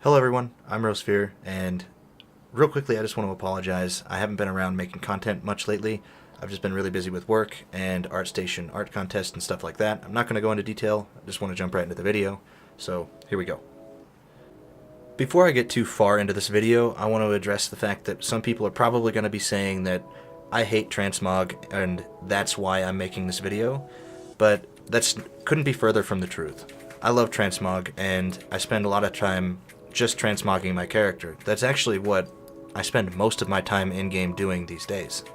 Hello everyone, I'm Rosvier, and real quickly I just want to apologize. I haven't been around making content much lately. I've just been really busy with work and ArtStation art contest and stuff like that. I'm not going to go into detail, I just want to jump right into the video, so here we go. Before I get too far into this video, I want to address the fact that some people are probably going to be saying that I hate Transmog and that's why I'm making this video, but that couldn't be further from the truth. I love Transmog and I spend a lot of time just transmogging my character. That's actually what I spend most of my time in-game doing these days.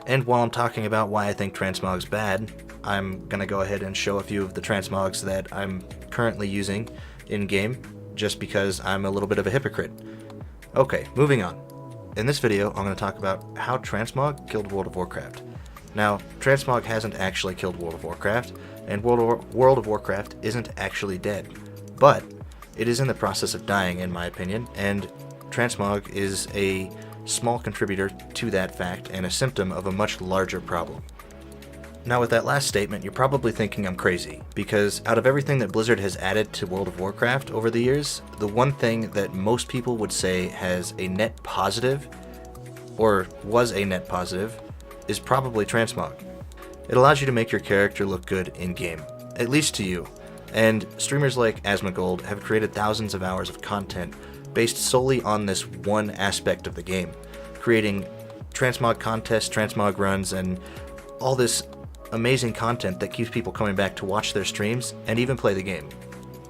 And while I'm talking about why I think transmog's bad, I'm gonna go ahead and show a few of the transmogs that I'm currently using in-game, just because I'm a little bit of a hypocrite. Okay, moving on. In this video, I'm gonna talk about how Transmog killed World of Warcraft. Now, Transmog hasn't actually killed World of Warcraft, and World of Warcraft isn't actually dead. But it is in the process of dying, in my opinion, and Transmog is a small contributor to that fact and a symptom of a much larger problem. Now, with that last statement, you're probably thinking I'm crazy, because out of everything that Blizzard has added to World of Warcraft over the years, the one thing that most people would say has a net positive, or was a net positive, is probably Transmog. It allows you to make your character look good in-game, at least to you. And streamers like Asmongold have created thousands of hours of content based solely on this one aspect of the game, creating transmog contests, transmog runs, and all this amazing content that keeps people coming back to watch their streams and even play the game.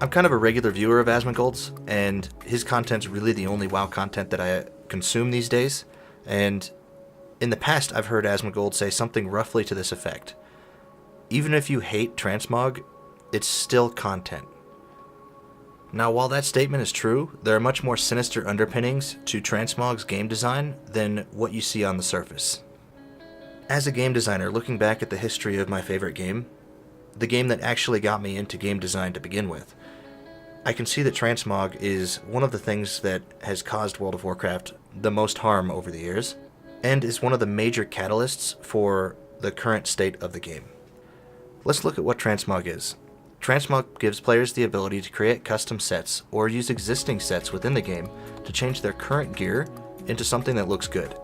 I'm kind of a regular viewer of Asmongold's, and his content's really the only WoW content that I consume these days, and in the past I've heard Asmongold say something roughly to this effect: even if you hate transmog, it's still content. Now, while that statement is true, there are much more sinister underpinnings to Transmog's game design than what you see on the surface. As a game designer, looking back at the history of my favorite game, the game that actually got me into game design to begin with, I can see that Transmog is one of the things that has caused World of Warcraft the most harm over the years, and is one of the major catalysts for the current state of the game. Let's look at what Transmog is. Transmog gives players the ability to create custom sets or use existing sets within the game to change their current gear into something that looks good,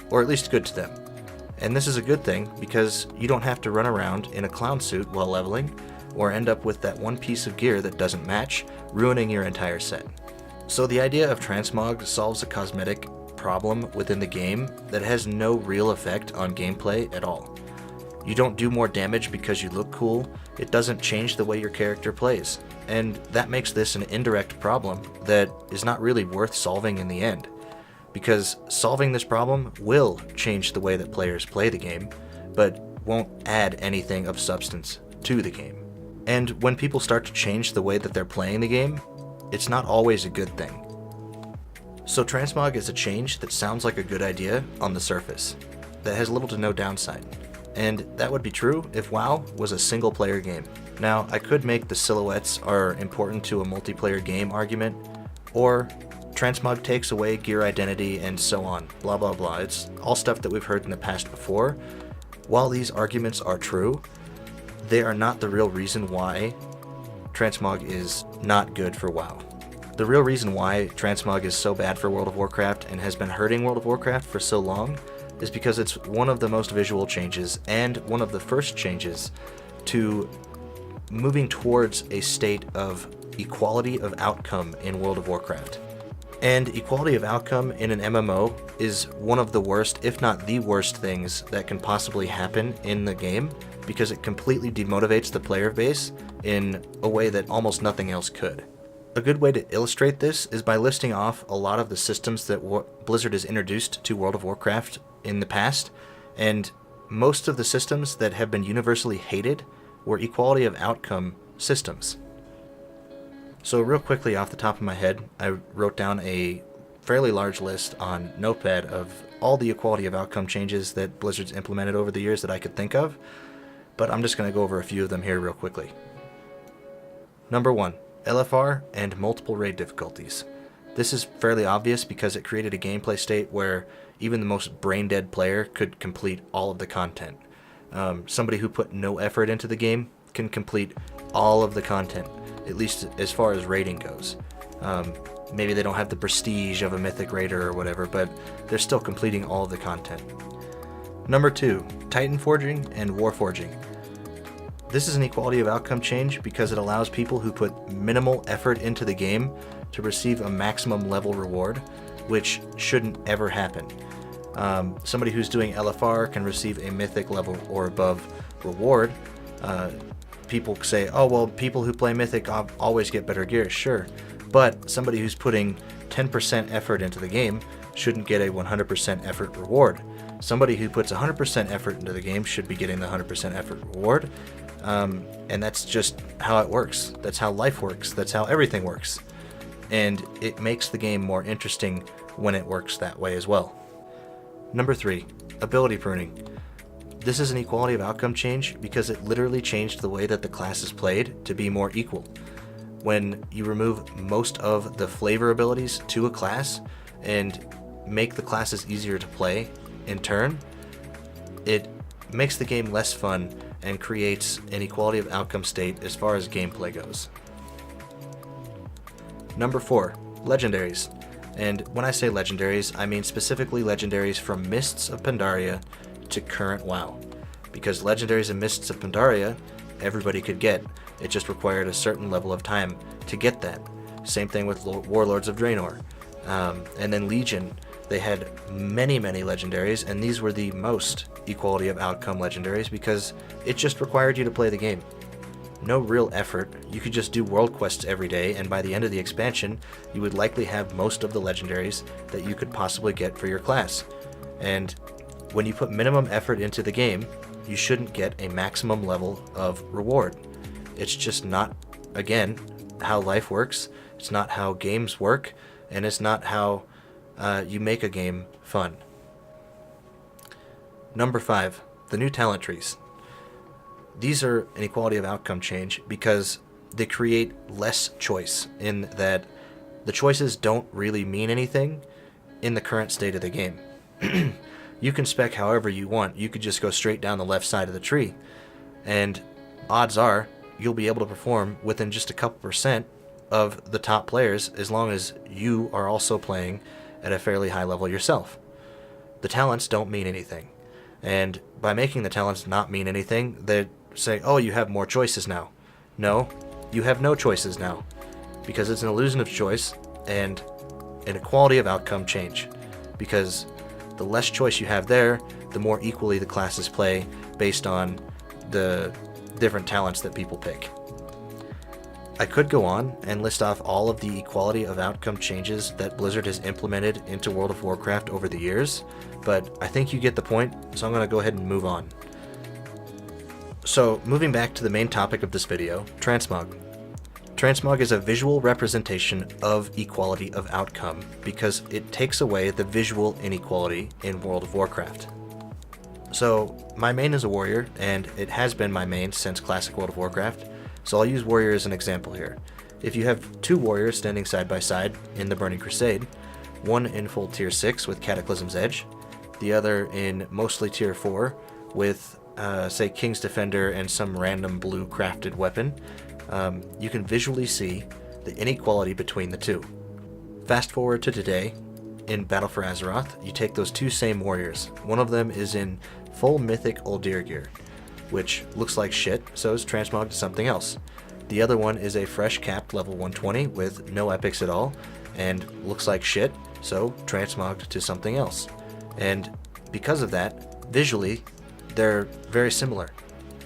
or at least good to them. And this is a good thing because you don't have to run around in a clown suit while leveling or end up with that one piece of gear that doesn't match, ruining your entire set. So the idea of Transmog solves a cosmetic problem within the game that has no real effect on gameplay at all. You don't do more damage because you look cool, it doesn't change the way your character plays, and that makes this an indirect problem that is not really worth solving in the end, because solving this problem will change the way that players play the game, but won't add anything of substance to the game. And when people start to change the way that they're playing the game, it's not always a good thing. So Transmog is a change that sounds like a good idea on the surface, that has little to no downside. And that would be true if WoW was a single-player game. Now, I could make the silhouettes are important to a multiplayer game argument, or Transmog takes away gear identity and so on, blah blah blah. It's all stuff that we've heard in the past before. While these arguments are true, they are not the real reason why Transmog is not good for WoW. The real reason why Transmog is so bad for World of Warcraft and has been hurting World of Warcraft for so long is because it's one of the most visual changes and one of the first changes to moving towards a state of equality of outcome in World of Warcraft. And equality of outcome in an MMO is one of the worst, if not the worst, things that can possibly happen in the game, because it completely demotivates the player base in a way that almost nothing else could. A good way to illustrate this is by listing off a lot of the systems that Blizzard has introduced to World of Warcraft in the past, and most of the systems that have been universally hated were equality of outcome systems. So real quickly off the top of my head, I wrote down a fairly large list on Notepad of all the equality of outcome changes that Blizzard's implemented over the years that I could think of, but I'm just going to go over a few of them here real quickly. Number 1. LFR and multiple raid difficulties. This is fairly obvious because it created a gameplay state where even the most brain-dead player could complete all of the content. Somebody who put no effort into the game can complete all of the content, at least as far as raiding goes. Maybe they don't have the prestige of a Mythic Raider or whatever, but they're still completing all of the content. Number 2, Titan Forging and War Forging. This is an equality of outcome change because it allows people who put minimal effort into the game to receive a maximum level reward, which shouldn't ever happen. Somebody who's doing LFR can receive a Mythic level or above reward. People say, oh, well, people who play Mythic always get better gear. Sure. But somebody who's putting 10% effort into the game shouldn't get a 100% effort reward. Somebody who puts 100% effort into the game should be getting the 100% effort reward. And that's just how it works. That's how life works. That's how everything works. And it makes the game more interesting when it works that way as well. Number 3, ability pruning. This is an equality of outcome change because it literally changed the way that the class is played to be more equal. When you remove most of the flavor abilities to a class and make the classes easier to play in turn, it makes the game less fun and creates an equality of outcome state as far as gameplay goes. Number 4, legendaries. And when I say legendaries, I mean specifically legendaries from Mists of Pandaria to current WoW. Because legendaries and Mists of Pandaria, everybody could get. It just required a certain level of time to get that. Same thing with Warlords of Draenor. And then Legion, they had many legendaries, and these were the most equality of outcome legendaries because it just required you to play the game. No real effort. You could just do world quests every day, and by the end of the expansion, you would likely have most of the legendaries that you could possibly get for your class. And when you put minimum effort into the game, you shouldn't get a maximum level of reward. It's just not, again, how life works. It's not how games work, and it's not how you make a game fun. Number 5, the new talent trees. These are an equality of outcome change because they create less choice in that the choices don't really mean anything in the current state of the game. You can spec however you want. You could just go straight down the left side of the tree, and odds are you'll be able to perform within just a couple percent of the top players as long as you are also playing at a fairly high level yourself. The talents don't mean anything. And by making the talents not mean anything, they say, oh, you have more choices now. No, you have no choices now. Because it's an illusion of choice and an equality of outcome change. Because the less choice you have there, the more equally the classes play based on the different talents that people pick. I could go on and list off all of the equality of outcome changes that Blizzard has implemented into World of Warcraft over the years, but I think you get the point, so I'm going to go ahead and move on. So, moving back to the main topic of this video, Transmog. Transmog is a visual representation of equality of outcome because it takes away the visual inequality in World of Warcraft. So, my main is a warrior, and it has been my main since Classic World of Warcraft, so I'll use warrior as an example here. If you have two warriors standing side by side in the Burning Crusade, one in full tier 6 with Cataclysm's Edge, the other in mostly tier 4 with, say, King's Defender and some random blue crafted weapon, you can visually see the inequality between the two. Fast forward to today, in Battle for Azeroth, you take those two same warriors. One of them is in full mythic Uldir gear, which looks like shit, so is transmogged to something else. The other one is a fresh capped level 120 with no epics at all, and looks like shit, so transmogged to something else. And because of that, visually, they're very similar.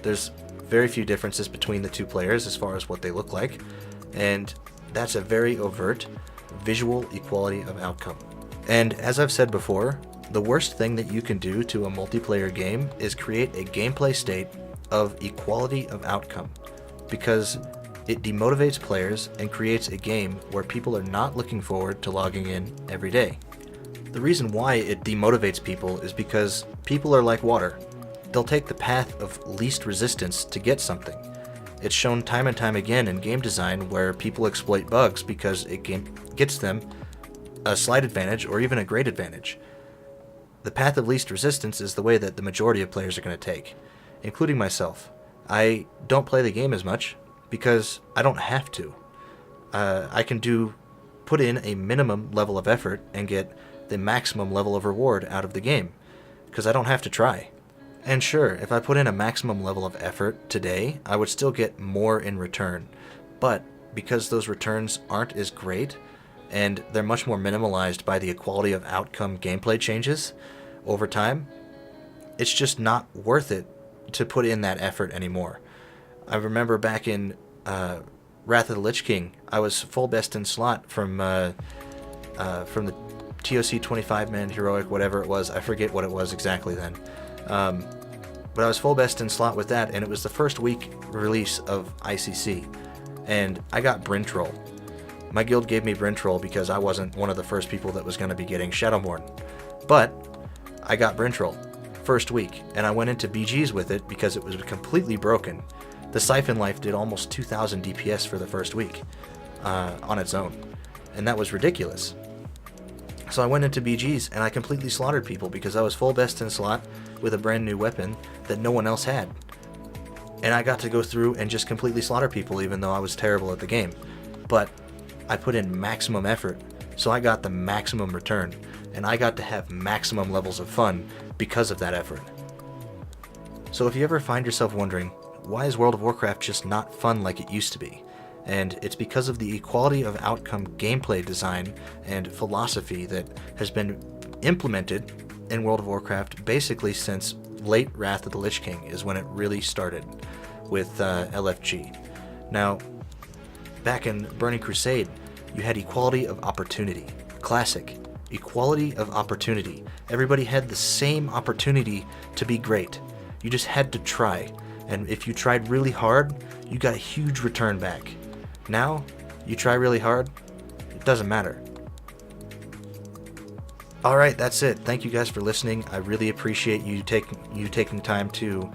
There's very few differences between the two players as far as what they look like, and that's a very overt visual equality of outcome. And as I've said before, the worst thing that you can do to a multiplayer game is create a gameplay state of equality of outcome, because it demotivates players and creates a game where people are not looking forward to logging in every day. The reason why it demotivates people is because people are like water. They'll take the path of least resistance to get something. It's shown time and time again in game design where people exploit bugs because it gets them a slight advantage or even a great advantage. The path of least resistance is the way that the majority of players are going to take, including myself. I don't play the game as much because I don't have to. I can do put in a minimum level of effort and get the maximum level of reward out of the game, because I don't have to try. And sure, if I put in a maximum level of effort today, I would still get more in return. But because those returns aren't as great, and they're much more minimalized by the equality of outcome gameplay changes over time, it's just not worth it to put in that effort anymore. I remember back in Wrath of the Lich King, I was full best in slot from the TOC 25-man heroic, whatever it was. I forget what it was exactly then. But I was full best in slot with that, and it was the first week release of ICC. And I got Bryn Troll. My guild gave me Bryn Troll because I wasn't one of the first people that was going to be getting Shadowmourne. But I got Bryn Troll first week, and I went into BGs with it because it was completely broken. The Siphon Life did almost 2,000 DPS for the first week on its own, and that was ridiculous. So I went into BGs and I completely slaughtered people because I was full best in slot with a brand new weapon that no one else had. And I got to go through and just completely slaughter people even though I was terrible at the game. But I put in maximum effort, so I got the maximum return, and I got to have maximum levels of fun because of that effort. So if you ever find yourself wondering, why is World of Warcraft just not fun like it used to be? And it's because of the equality of outcome gameplay design and philosophy that has been implemented in World of Warcraft basically since late Wrath of the Lich King is when it really started with LFG. Now, back in Burning Crusade, you had equality of opportunity. Classic. Equality of opportunity. Everybody had the same opportunity to be great. You just had to try. And if you tried really hard, you got a huge return back. Now, you try really hard, it doesn't matter. Alright, that's it. Thank you guys for listening. I really appreciate you taking time to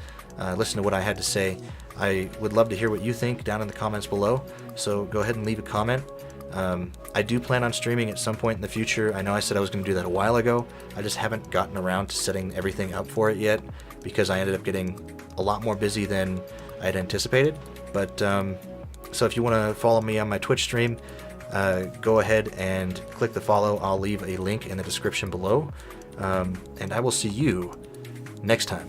listen to what I had to say. I would love to hear what you think down in the comments below, so go ahead and leave a comment. I do plan on streaming at some point in the future. I know I said I was going to do that a while ago. I just haven't gotten around to setting everything up for it yet because I ended up getting a lot more busy than I had anticipated. But so if you want to follow me on my Twitch stream, go ahead and click the follow. I'll leave a link in the description below. And I will see you next time.